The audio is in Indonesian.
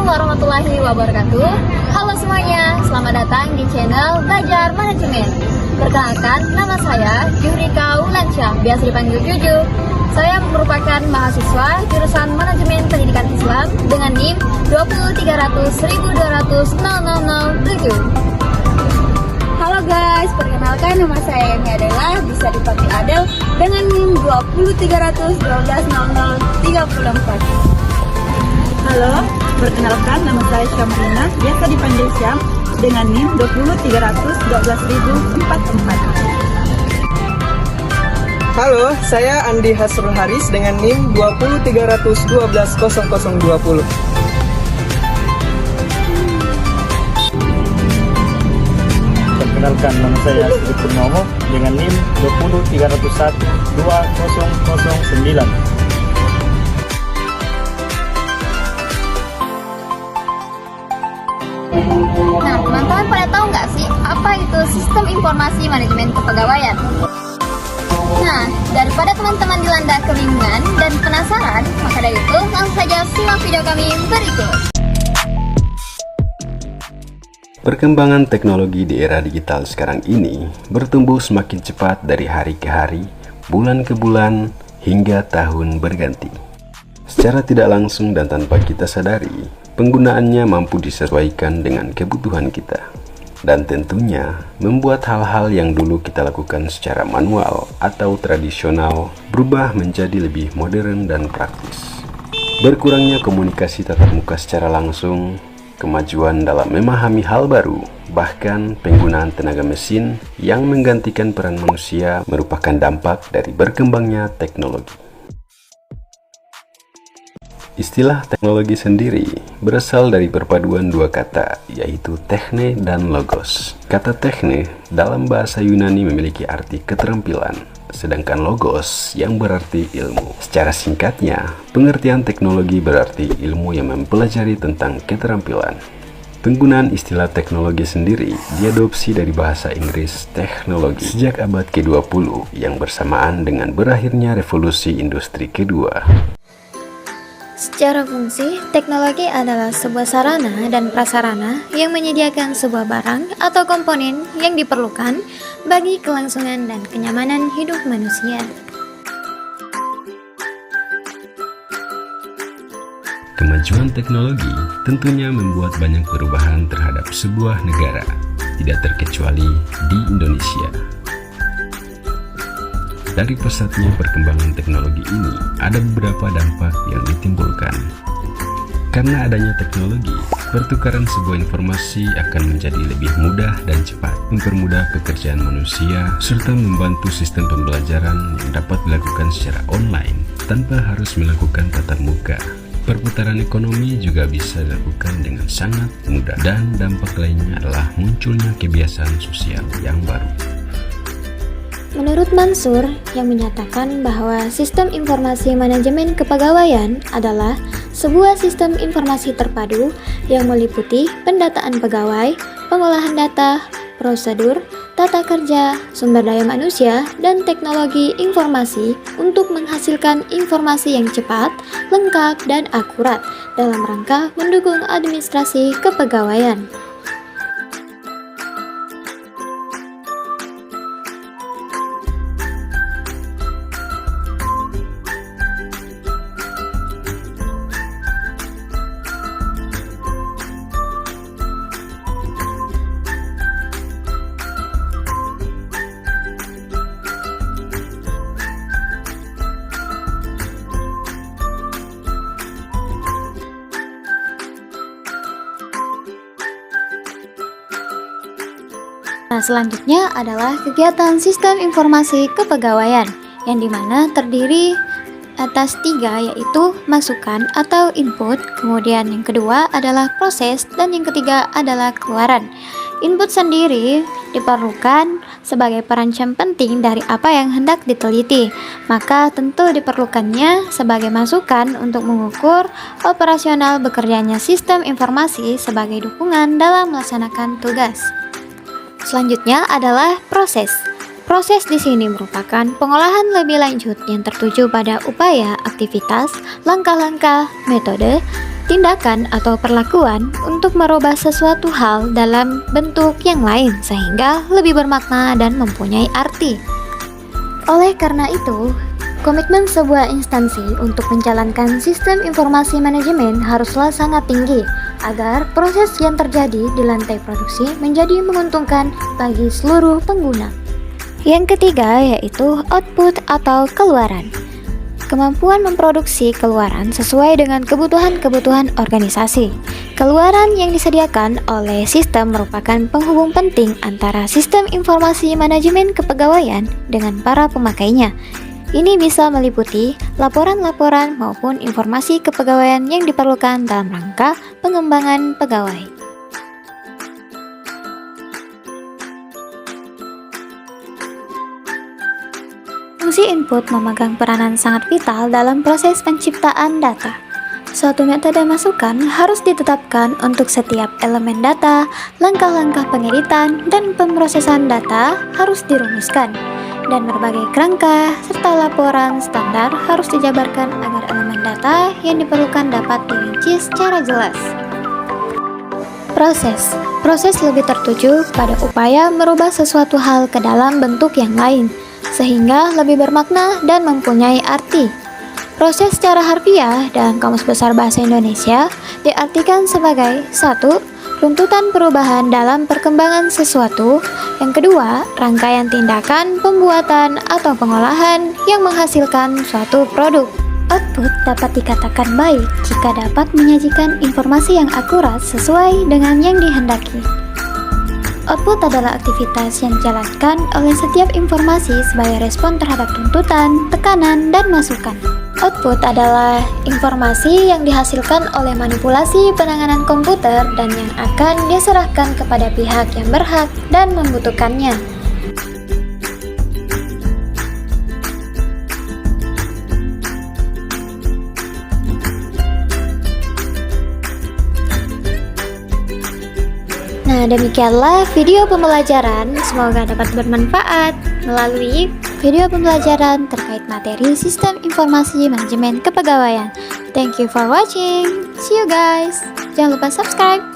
warahmatullahi wabarakatuh. Halo semuanya, selamat datang di channel Belajar Manajemen. Perkenalkan, nama saya Jurika Wulansyah, biasa dipanggil Juju. Saya merupakan mahasiswa jurusan Manajemen Pendidikan Islam dengan NIM 20300100007. Halo guys, perkenalkan nama saya ini adalah bisa dipanggil Adel dengan NIM 20300120034. Halo, perkenalkan nama saya Syamrina, biasa dipanggil Syam, dengan NIM 20300 12044. Halo, saya Andi Hasrul Haris dengan NIM 20300 Perkenalkan, nama saya Sri Purnomo dengan NIM 20301 2009. Nah, teman-teman pada tahu nggak sih apa itu sistem informasi manajemen kepegawaian? Nah, daripada teman-teman dilanda kebingungan dan penasaran, maka dari itu langsung saja simak video kami berikut. Perkembangan teknologi di era digital sekarang ini bertumbuh semakin cepat dari hari ke hari, bulan ke bulan, hingga tahun berganti. Secara tidak langsung dan tanpa kita sadari, penggunaannya mampu disesuaikan dengan kebutuhan kita. Dan tentunya membuat hal-hal yang dulu kita lakukan secara manual atau tradisional berubah menjadi lebih modern dan praktis. Berkurangnya komunikasi tatap muka secara langsung, kemajuan dalam memahami hal baru, bahkan penggunaan tenaga mesin yang menggantikan peran manusia merupakan dampak dari berkembangnya teknologi. Istilah teknologi sendiri berasal dari perpaduan dua kata, yaitu tekne dan logos. Kata tekne dalam bahasa Yunani memiliki arti keterampilan, sedangkan logos yang berarti ilmu. Secara singkatnya, pengertian teknologi berarti ilmu yang mempelajari tentang keterampilan. Penggunaan istilah teknologi sendiri diadopsi dari bahasa Inggris teknologi sejak abad ke-20 yang bersamaan dengan berakhirnya revolusi industri kedua. Secara fungsi, teknologi adalah sebuah sarana dan prasarana yang menyediakan sebuah barang atau komponen yang diperlukan bagi kelangsungan dan kenyamanan hidup manusia. Kemajuan teknologi tentunya membuat banyak perubahan terhadap sebuah negara, tidak terkecuali di Indonesia. Dari pesatnya perkembangan teknologi ini, ada beberapa dampak yang ditimbulkan. Karena adanya teknologi, pertukaran sebuah informasi akan menjadi lebih mudah dan cepat, mempermudah pekerjaan manusia, serta membantu sistem pembelajaran yang dapat dilakukan secara online tanpa harus melakukan tatap muka. Perputaran ekonomi juga bisa dilakukan dengan sangat mudah, dan dampak lainnya adalah munculnya kebiasaan sosial yang baru. Menurut Mansur, yang menyatakan bahwa sistem informasi manajemen kepegawaian adalah sebuah sistem informasi terpadu yang meliputi pendataan pegawai, pengolahan data, prosedur, tata kerja, sumber daya manusia, dan teknologi informasi untuk menghasilkan informasi yang cepat, lengkap, dan akurat dalam rangka mendukung administrasi kepegawaian. Nah, selanjutnya adalah kegiatan sistem informasi kepegawaian, yang dimana terdiri atas 3, yaitu masukan atau input, kemudian yang kedua adalah proses, dan yang ketiga adalah keluaran. Input sendiri diperlukan sebagai perancam penting dari apa yang hendak diteliti, maka tentu diperlukannya sebagai masukan untuk mengukur operasional bekerjanya sistem informasi sebagai dukungan dalam melaksanakan tugas. Selanjutnya adalah proses. Proses di sini merupakan pengolahan lebih lanjut yang tertuju pada upaya, aktivitas, langkah-langkah, metode, tindakan atau perlakuan untuk merubah sesuatu hal dalam bentuk yang lain sehingga lebih bermakna dan mempunyai arti. Oleh karena itu, komitmen sebuah instansi untuk menjalankan sistem informasi manajemen haruslah sangat tinggi agar proses yang terjadi di lantai produksi menjadi menguntungkan bagi seluruh pengguna. Yang ketiga yaitu output atau keluaran. Kemampuan memproduksi keluaran sesuai dengan kebutuhan-kebutuhan organisasi. Keluaran yang disediakan oleh sistem merupakan penghubung penting antara sistem informasi manajemen kepegawaian dengan para pemakainya. Ini bisa meliputi laporan-laporan maupun informasi kepegawaian yang diperlukan dalam rangka pengembangan pegawai. Fungsi input memegang peranan sangat vital dalam proses penciptaan data. Suatu metode masukan harus ditetapkan untuk setiap elemen data, langkah-langkah pengeditan, dan pemrosesan data harus dirumuskan, dan berbagai kerangka serta laporan standar harus dijabarkan agar elemen data yang diperlukan dapat dirinci secara jelas. Proses lebih tertuju pada upaya merubah sesuatu hal ke dalam bentuk yang lain, sehingga lebih bermakna dan mempunyai arti. Proses secara harfiah dalam Kamus Besar Bahasa Indonesia diartikan sebagai 1. Runtutan perubahan dalam perkembangan sesuatu. Yang kedua, rangkaian tindakan, pembuatan, atau pengolahan yang menghasilkan suatu produk. Output dapat dikatakan baik jika dapat menyajikan informasi yang akurat sesuai dengan yang dihendaki. Output adalah aktivitas yang dijalankan oleh setiap informasi sebagai respon terhadap tuntutan, tekanan, dan masukan. Output adalah informasi yang dihasilkan oleh manipulasi penanganan komputer dan yang akan diserahkan kepada pihak yang berhak dan membutuhkannya. Nah, demikianlah video pembelajaran. Semoga dapat bermanfaat melalui video pembelajaran terkait materi Sistem Informasi Manajemen Kepegawaian. Thank you for watching. See you guys. Jangan lupa subscribe.